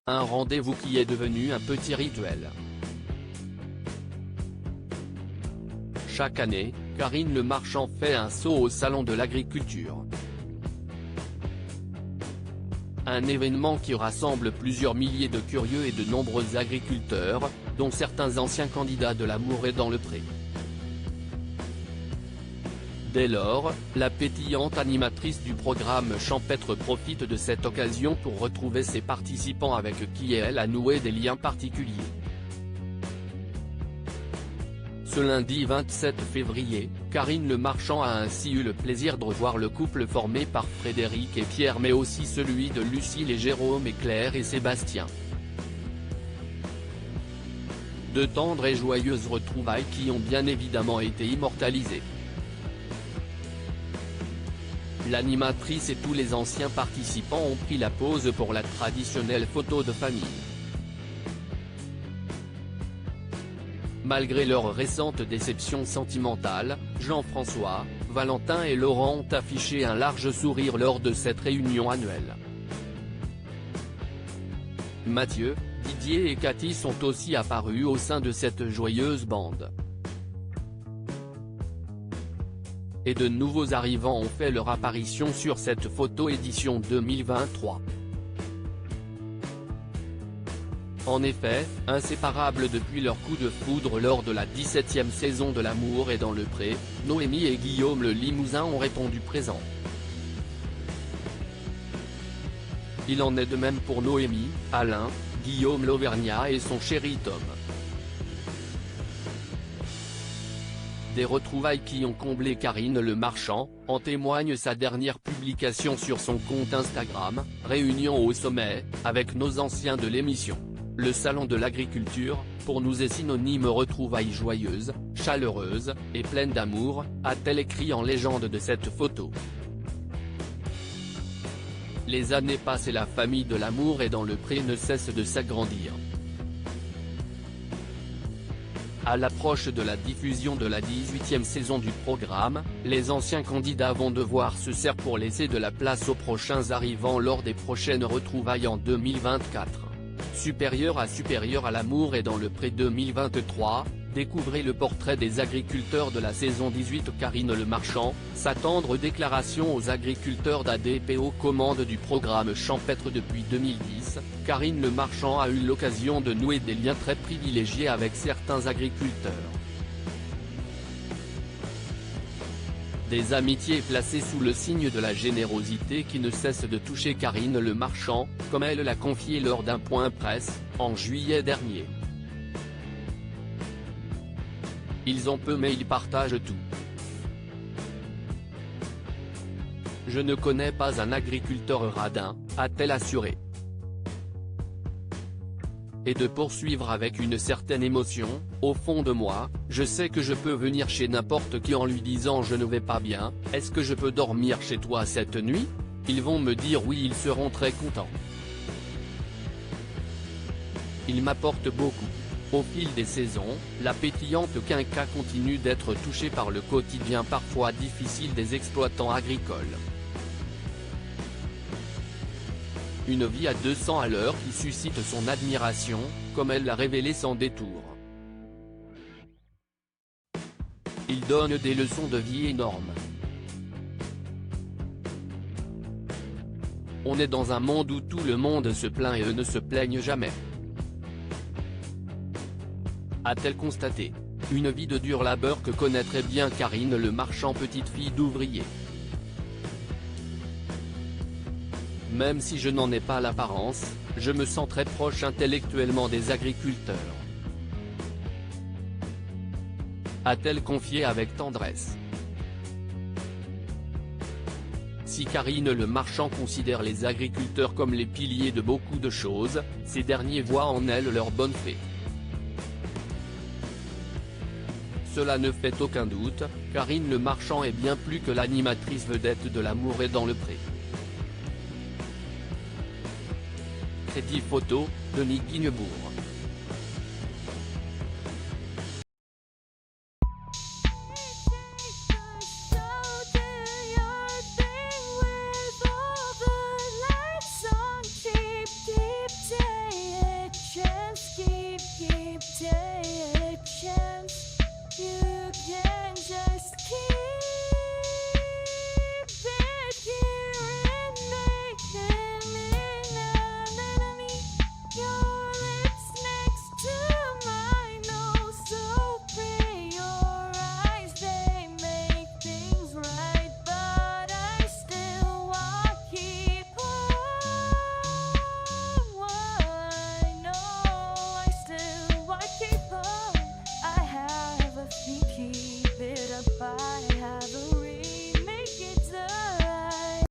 Un rendez-vous qui est devenu un petit rituel. Chaque année, Karine Le Marchand fait un saut au Salon de l'Agriculture. Un événement qui rassemble plusieurs milliers de curieux et de nombreux agriculteurs, dont certains anciens candidats de l'amour et dans le pré. Dès lors, la pétillante animatrice du programme champêtre profite de cette occasion pour retrouver ses participants avec qui elle a noué des liens particuliers. Ce lundi 27 février, Karine Le Marchand a ainsi eu le plaisir de revoir le couple formé par Frédéric et Pierre mais aussi celui de Lucille et Jérôme et Claire et Sébastien. De tendres et joyeuses retrouvailles qui ont bien évidemment été immortalisées. L'animatrice et tous les anciens participants ont pris la pose pour la traditionnelle photo de famille. Malgré leur récente déception sentimentale, Jean-François, Valentin et Laurent ont affiché un large sourire lors de cette réunion annuelle. Mathieu, Didier et Cathy sont aussi apparus au sein de cette joyeuse bande. Et de nouveaux arrivants ont fait leur apparition sur cette photo édition 2023. En effet, inséparables depuis leur coup de foudre lors de la 17e saison de L'amour est dans le pré, Noémie et Guillaume le Limousin ont répondu présents. Il en est de même pour Noémie, Alain, Guillaume l'Auvergnat et son chéri Tom. Des retrouvailles qui ont comblé Karine Le Marchand, en témoigne sa dernière publication sur son compte Instagram, réunion au sommet, avec nos anciens de l'émission. Le salon de l'agriculture, pour nous est synonyme retrouvailles joyeuses, chaleureuses, et pleines d'amour, a-t-elle écrit en légende de cette photo. Les années passent et la famille de l'amour est dans le pré ne cesse de s'agrandir. À l'approche de la diffusion de la 18e saison du programme, les anciens candidats vont devoir se serrer pour laisser de la place aux prochains arrivants lors des prochaines retrouvailles en 2024. Supérieur à l'amour et dans le pré 2023, découvrez le portrait des agriculteurs de la saison 18. Karine Le Marchand, sa tendre déclaration aux agriculteurs d'ADP aux commandes du programme champêtre depuis 2010, Karine Le Marchand a eu l'occasion de nouer des liens très privilégiés avec certains agriculteurs. Des amitiés placées sous le signe de la générosité qui ne cesse de toucher Karine Le Marchand, comme elle l'a confié lors d'un point presse, en juillet dernier. Ils ont peu mais ils partagent tout. Je ne connais pas un agriculteur radin, a-t-elle assuré. Et de poursuivre avec une certaine émotion, au fond de moi, je sais que je peux venir chez n'importe qui en lui disant je ne vais pas bien, est-ce que je peux dormir chez toi cette nuit? Ils vont me dire oui, ils seront très contents. Il m'apporte beaucoup. Au fil des saisons, la pétillante quinca continue d'être touchée par le quotidien parfois difficile des exploitants agricoles. Une vie à 200 à l'heure qui suscite son admiration, comme elle l'a révélé sans détour. Il donne des leçons de vie énormes. On est dans un monde où tout le monde se plaint et eux ne se plaignent jamais. A-t-elle constaté. Une vie de dur labeur que connaîtrait bien Karine Le Marchand, petite fille d'ouvrier. Même si je n'en ai pas l'apparence, je me sens très proche intellectuellement des agriculteurs. A-t-elle confié avec tendresse. Si Karine Le Marchand considère les agriculteurs comme les piliers de beaucoup de choses, ces derniers voient en elles leur bonne fée. Cela ne fait aucun doute, Karine Le Marchand est bien plus que l'animatrice vedette de L'amour est dans le pré. Crédit photo, Denis Guignebourg.